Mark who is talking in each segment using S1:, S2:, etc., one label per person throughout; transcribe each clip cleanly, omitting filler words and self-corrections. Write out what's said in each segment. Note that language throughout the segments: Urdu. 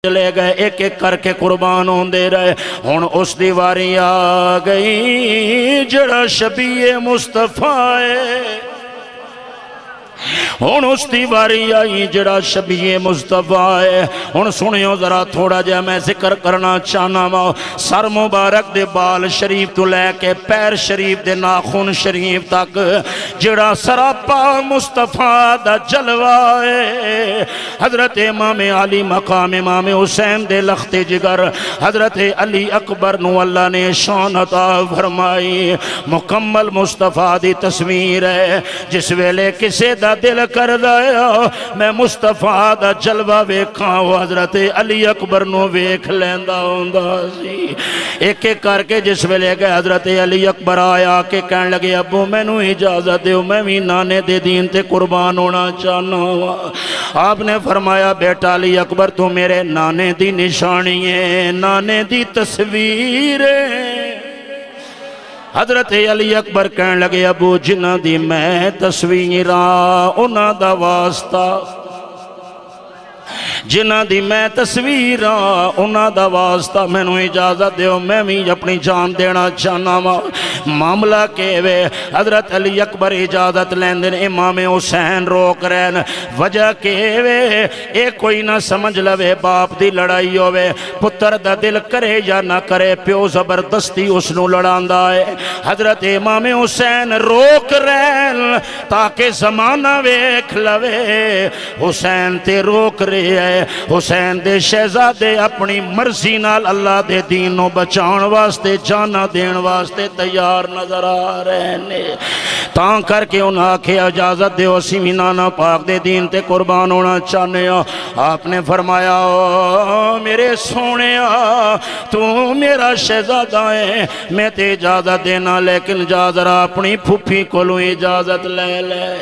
S1: چلے گئے ایک ایک کر کے قربان ہوندے رہے ہن اس دی واری آ گئی جڑا شبیہ مصطفیٰ ہے ہن اس دی واری آئی جڑا شبیہ مصطفیٰ ہے ہن سنیو ذرا تھوڑا جا میں ذکر کرنا چاہنا وا سر مبارک دے بال شریف تو لے کے پیر شریف دے ناخن شریف تک جڑا سراپا مصطفیٰ دا جلوہ ہے حضرت امام علی مقام امام حسین دے لخت جگر حضرت علی اکبر نو اللہ نے شان عطا فرمائی مکمل مصطفیٰ دی تصویر ہے جس ویلے کسے دا دل کر دایا میں مصطفیٰ دا جلوہ ویکھاں وہ حضرت علی اکبر نو ویکھ لیندہ ہوندہ سی ایک ایک کر کے جس ویلے گئے حضرت علی اکبر آیا کہ کہنے لگے ابو میں نو اجازت دیو میں بھی نانے دے دین تے قربان ہونا چاہنا ہوا آپ نے فرمایا بیٹا علی اکبر تو میرے نانے دی نشانی ہے نانے دی تصویر ہے حضرت علی اکبر کہنے لگے ابو جنہ دی میں تصویراں انہاں دا واسطہ جنہ دی میں تصویراں انہاں دا واسطہ میں نو اجازت دیو میں بھی اپنی جان دینا چاہنا وا معاملہ کے وے حضرت علی اکبر اجازت لیندن امام حسین روک رہن وجہ کے وے ایک کوئی نہ سمجھ لوے باپ دی لڑائی ہوئے پتر دا دل کرے یا نہ کرے پیو زبردستی اس نو لڑاندہ ہے حضرت امام حسین روک رہن تاکہ زمانہ ویکھ لوے حسین تے روک رہے ہے حسین دے شہزادے اپنی مرضی نال اللہ دے دینوں بچان واسطے جانا دین واسطے تیار نظر آ رہے ہیں تاں کر کے انہاں کے اجازت دے اسی بھی نانا پاک دے دین تے قربان ہونا چاہنے ہو آپ نے فرمایا میرے سونے تو میرا شہزادہ ہے میں تے اجازت دینا لیکن جا ذرا اپنی پھوپھی کو لوں اجازت لے لے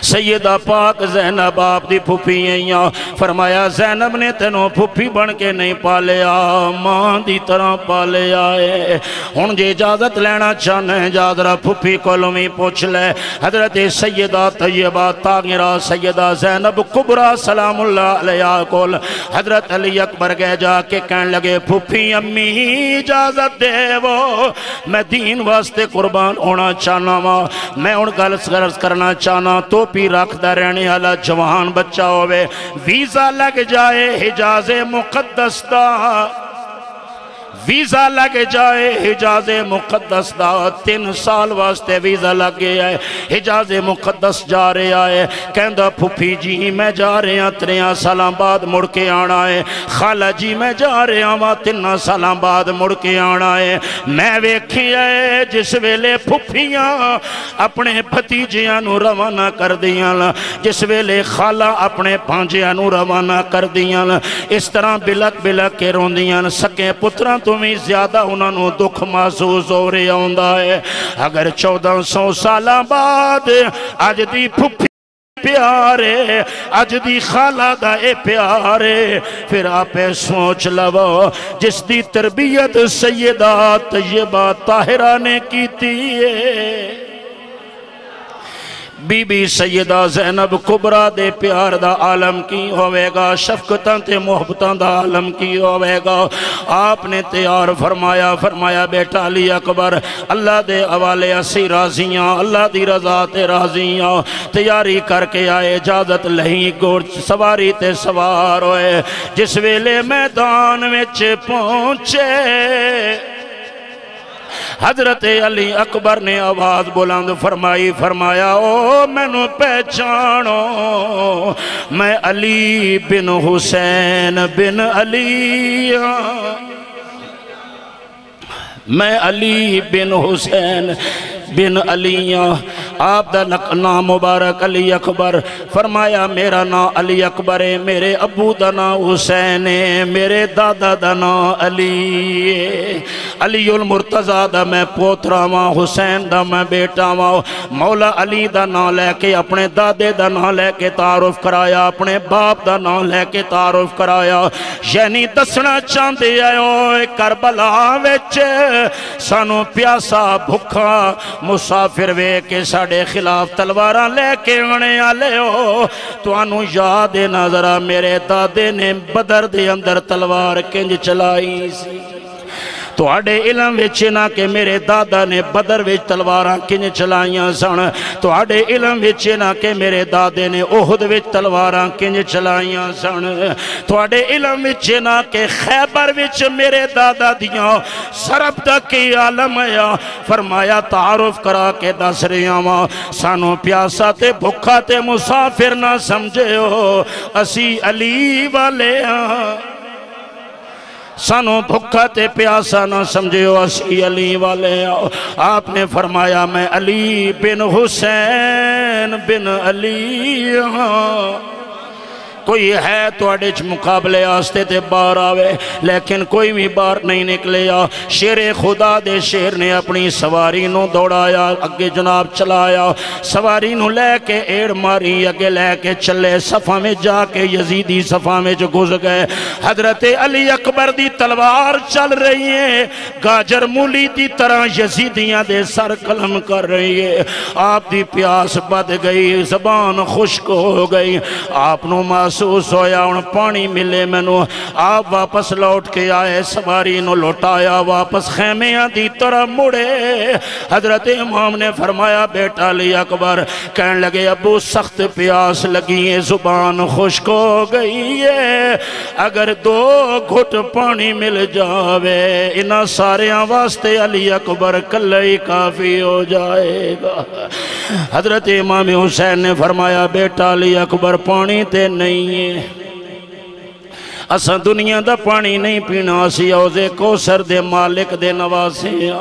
S1: سیدہ پاک زینب آپ دی پھوپھی ہیں فرمایا زینب نے تینوں پھوپھی بن کے نہیں پالیا ماں دی طرح پالے آئے ہن جے اجازت لینا چاہنے جادرہ پھوپھی کولومی پوچھ لے حضرت سیدہ طیبہ طاہرہ سیدہ زینب کبرا سلام اللہ علیہ کول حضرت علی اکبر گئے جا کے کہنے لگے پھوپھی امی اجازت دے وہ میں دین واسطے قربان ہونا چاہنا میں ان غلط کرنا چاہنا تو پی رکھ دا رہنے والا جوان بچہ ہوئے ویزا لگ جائے حجاز مقدس دا ویزا لگ جائے حجاز مقدس دا 3 سال واسطے ویزا لگ گیا ہے حجاز مقدس جا رہے آئے کہندہ پھوپھی جی میں جا رہے ہیں 3 سالوں بعد مڑ کے آنا ہے خالہ جی میں جا رہے ہیں 3 سالوں بعد مڑ کے آنا ہے میں ویکھی ہے جس ویلے پھوپھیاں اپنے بھتیجیاں نو روانہ کر دیاں جس ویلے خالہ اپنے پانجیاں نو روانہ کر دیاں اس طرح بلک بلک کے روندیاں سکے پتراں تمہیں زیادہ انہوں نے دکھ محسوس ہو رہے ہوندہ ہے اگر 1400 سالہ بعد آج دی پھوپھی پیارے آج دی خالہ دا اے پیارے پھر آپ سوچ لو جس دی تربیت سیدہ طیبہ طاہرہ نے کی تھی بی بی سیدہ زینب کبرا دے پیار دا عالم کی ہوئے گا شفقتاں تے محبتاں دا عالم کی ہوئے گا آپ نے تیار فرمایا بیٹا علی اکبر اللہ دے حوالے اسی راضیاں اللہ دی رضا تے راضیاں تیاری کر کے آئے اجازت لہیں گوڑ سواری تے سوار ہوئے جس ویلے میدان وچ پہنچے حضرت علی اکبر نے آواز بلند فرمایا او میں نو پہچانو میں علی بن حسین بن علی میں علی بن حسین بن علیہ آپ دا نام مبارک علی اکبر فرمایا میرا نام علی اکبر ہے میرے ابو دا نام حسین ہے میرے دادا دا نام علی ہے علی المرتضی دا میں پوترا واں، حسین دا میں بیٹا واں۔ مولا علی دا نام لے کے اپنے دادے دا نام لے کے تعارف کرایا، اپنے باپ دا نام لے کے تعارف کرایا، یعنی دسنا چاہتے آئے کربلا وچ سانو پیاسا بھکھا مسافر وے کے ساڑے خلاف تلواراں لے کے آنے آلے ہو۔ تو انو یاد نظرہ میرے دادے نے بدر دے اندر تلوار کنج چلائی سی، تو آڑے علم وچ نہ کہ میرے دادا نے بدر وچ تلواراں کنج چلائیاں سن، تو آڑے علم وچ نہ کہ میرے دادے نے احد وچ تلواراں کنج چلائیاں سن، تو آڑے علم وچ نہ کہ خیبر وچ میرے دادا دیاں سرب تک کی عالم آیا۔ فرمایا تعارف کرا کے دس رہیاں ماں، سانو پیاسا تے بھکھا تے مسافر نہ سمجھے ہو، اسی علی والے ہاں، سانو بھکھا تے پیاسا نہ سمجھے ہو، اسی علی والے ہاں۔ آپ نے فرمایا میں علی بن حسین بن علی ہاں۔ کوئی ہے تو اڑیچ مقابلے آستے تے بار آوے، لیکن کوئی بھی بار نہیں نکلے آ۔ شیر خدا دے شیر نے اپنی سواری نو دوڑایا، اگے جناب چلایا، سواری نو لے کے ایڑ ماری، اگے لے کے چلے، صفہ میں جا کے یزیدی صفہ میں جو گز گئے۔ حضرت علی اکبر دی تلوار چل رہی ہے، گاجر مولی دی طرح یزیدیاں دے سر قلم کر رہی ہے۔ آپ دی پیاس بد گئی، زبان خشک ہو گئی، آپ نو محسوس ہویا ان پانی ملے منو۔ آپ واپس لوٹ کے آئے، سواری نو لوٹایا، واپس خیمیاں دی طرح مڑے۔ حضرت امام نے فرمایا بیٹا علی اکبر، کہنے لگے ابو سخت پیاس لگی ہے، زبان خشک ہو گئی ہے، اگر 2 گھٹ پانی مل جاوے انہاں سارے واسطے علی اکبر کل ہی کافی ہو جائے گا۔ حضرت امام حسین نے فرمایا بیٹا علی اکبر پانی تے نہیں ہے، اساں دنیا دا پانی نہیں پینا، اسی حوضے کوثر دے مالک دے نواسے ہیں،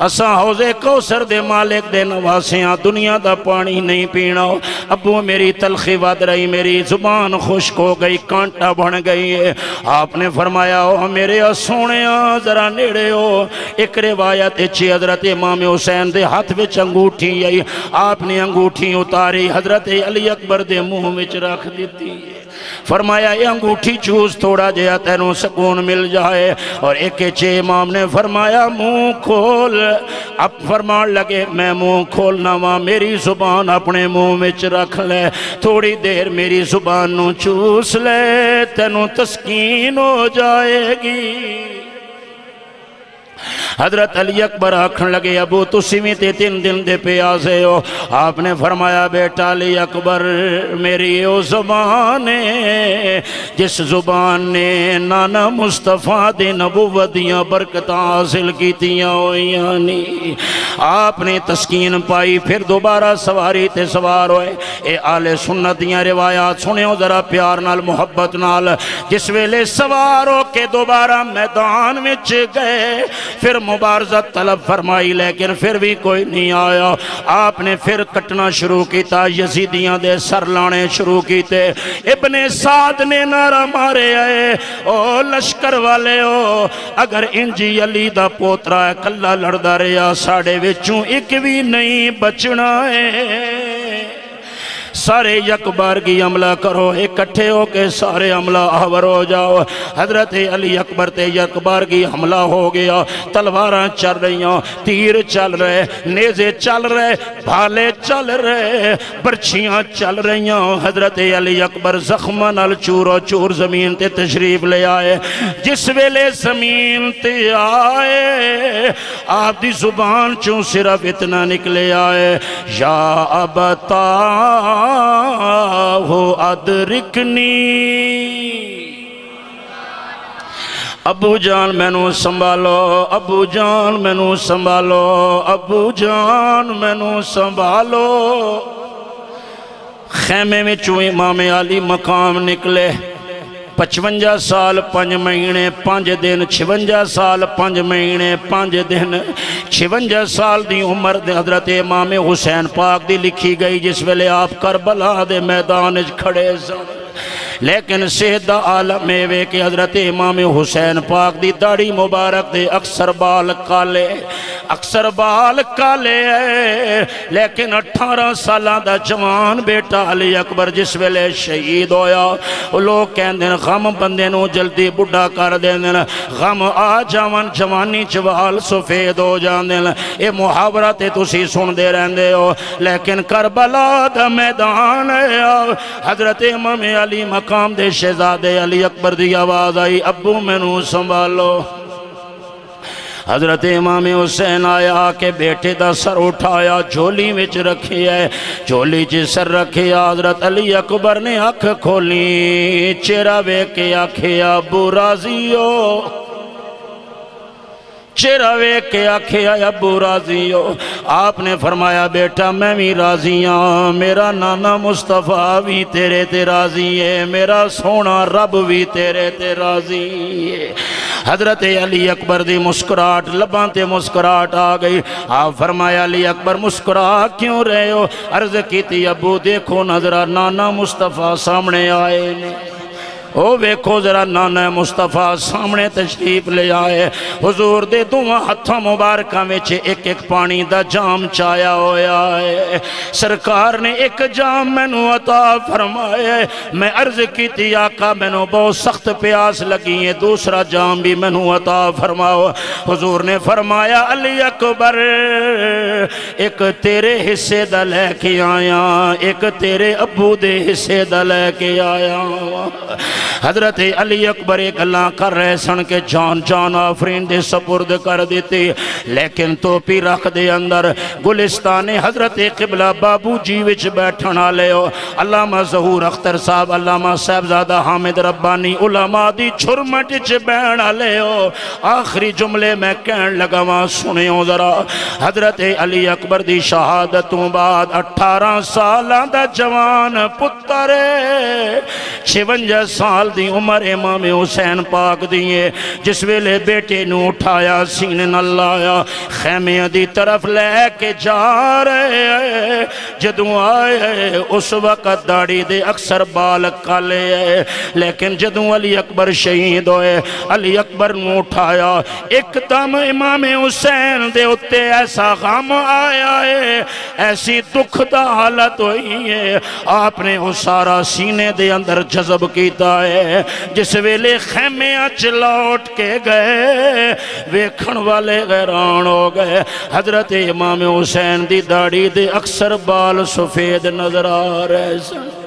S1: اساں حوضے کوثر دے مالک دے نواسے ہیں، دنیا دا پانی نہیں پینا۔ ابو میری تلخی ود رہی، میری زبان خشک ہو گئی، کانٹا بن گئی ہے۔ آپ نے فرمایا او میرے سونیاں ذرا نیڑے ہو۔ ایک روایت اچھی حضرت امام حسین دے ہاتھ وچ انگوٹھی آئی، آپ نے انگوٹھی اتاری، حضرت علی اکبر دے منہ وچ رکھ دیتی ہے۔ فرمایا یہ انگوٹھی چوز تھوڑا جیا تینوں سکون مل جائے، اور ایک چے امام نے فرمایا منہ کھول۔ اب فرمان لگے میں منہ کھولنا ماں، میری زبان اپنے منہ وچ رکھ لے، تھوڑی دیر میری زبان نو چوس لے، تینوں تسکین ہو جائے گی۔ حضرت علی اکبر آکھن لگے ابو تسی میں 3 دن دے پیاسے ہو۔ آپ نے فرمایا بیٹا علی اکبر میری او زبان ہے جس زبان نے نانا مصطفیٰ دے نبوتیاں برکتاں حاصل کیتیاں ہوئیاں نہیں۔ آپ نے تسکین پائی، پھر دوبارہ سواری تے سوار ہوئے۔ اے آل سنت دیاں روایات سنے ہو ذرا پیار نال محبت نال۔ جس ویلے سوار ہو کے دوبارہ میدان وچ گئے، پھر مبارزت طلب فرمائی لیکن پھر بھی کوئی نہیں آیا۔ آپ نے پھر کٹنا شروع کیتا، یزیدیاں دے سر لانے شروع کیتے۔ ابن سعد نے نعرہ مارے آئے او لشکر والے ہو، اگر انجی علی دا پوترا ہے کلہ لڑدا رہیا ساڑے وچوں ایک بھی نہیں بچنا ہے۔ سارے یک بارگی عملہ کرو، اکٹھے ہو کے سارے عملہ آور ہو جاؤ۔ حضرت علی اکبر تے یک بارگی حملہ ہو گیا، تلواراں چل رہیاں، تیر چل رہے، نیزے چل رہے، بھالے چل رہے، برچیاں چل رہیاں۔ حضرت علی اکبر زخمہ نال چورو چور زمین تے تشریف لے آئے۔ جس ویلے زمین تے آئے آپ دی زبان چوں صرف اتنا نکلے آئے یا ابتا ہو ادرکنی، ابو جان میں نو سنبھالو، ابو جان میں نو سنبھالو، ابو جان میں نو سنبھالو۔ خیمے میں چوں امام علی مقام نکلے، 55 سال 5 مہینے 5 دن، 56 سال 5 مہینے 5 دن، 56 سال دی عمر دے حضرت امام حسین پاک دی لکھی گئی جس ویلے آپ کربلا دے میدان کھڑے سن۔ لیکن صحت دا عالم وے کہ حضرت امام حسین پاک دی داڑھی مبارک دے اکثر بال کالے ہے، لیکن 18 سالہ دا جوان بیٹا علی اکبر جس ویلے شہید ہویا، لوگ کہندے غم بندے نو جلدی بڑھا کر دیندے، غم آ جاون جوانی چوال سفید ہو جاندے، اے محاورہ تے تسی سن دے رہندے ہو، لیکن کربلا دا میدان ہے۔ حضرت امام علی مقام دے شہزادے علی اکبر دی آواز آئی، ابو میں نو سنبھالو۔ حضرت امام حسین آیا کہ بیٹے دا سر اٹھایا، جھولی وچ رکھی ہے، جھولی چ سر رکھیا۔ حضرت علی اکبر نے اکھ کھولی، چہرہ ویکھ کے آکھیا ابو راضی ہو، چہرہ ویکھ کے آکھیا ابو راضی ہو۔ آپ نے فرمایا بیٹا میں بھی راضی ہوں، میرا نانا مصطفیٰ بھی تیرے تے راضی ہے، میرا سونا رب بھی تیرے تے راضی ہے۔ حضرت علی اکبر دی مسکراہٹ، لباں تے مسکراہٹ آ گئی۔ آپ فرمایا علی اکبر مسکرا کیوں رہے ہو؟ عرض کی تھی ابو دیکھو نظرہ نانا مصطفیٰ سامنے آئے نے، او ویکھو ذرا نانا مصطفیٰ سامنے تشریف لے آئے، حضور دے دعا ہتھاں مبارکاں وچ ایک ایک پانی دا جام چایا ہویا ہے۔ سرکار نے ایک جام مینوں عطا فرمائے، میں عرض کی تھی آقا مینوں بہت سخت پیاس لگی ہے، دوسرا جام بھی مینوں عطا فرماؤ۔ حضور نے فرمایا علی اکبر ایک تیرے حصے دا لے کے آیا، ایک تیرے ابو دے حصے دا لے کے آیا۔ حضرت علی اکبر ایک اللہ کر رہے سن کے جان آفرین دے سپرد کر دیتے، لیکن توپی رکھ دے اندر گلستان حضرت قبلہ بابو جی وچ بیٹھنا لے ہو۔ علامہ ظہور اختر صاحب، علامہ صاحبزادہ حامد ربانی علماء دی چھرمٹ چ بیٹھنا لے ہو۔ آخری جملے میں کہن لگا وہاں سنیوں ذرا، حضرت علی اکبر دی شہادتوں بعد 18 سالہ دا جوان پتر 56 سال دی عمر امام حسین پاک دیئے، جس ویلے بیٹے نو اٹھایا سینے نہ لایا، خیمے دی طرف لے کے جا رہے، جدوں آئے اس وقت داڑھی دے اکثر بال کالے ہے، لیکن جدوں علی اکبر شہید ہوئے، علی اکبر نو اٹھایا، ایک دم امام حسین دے اتے ایسا غم آیا ہے، ایسی دکھ دا حالت ہوئی ہے، آپ نے وہ سارا سینے دے اندر جذب کیتا ہے۔ جس ویلے خیمے اچ لوٹ کے گئے، ویکھن والے غیران ہو گئے، حضرت امام حسین دی داڑھی دے اکثر بال سفید نظر آ رہے سن۔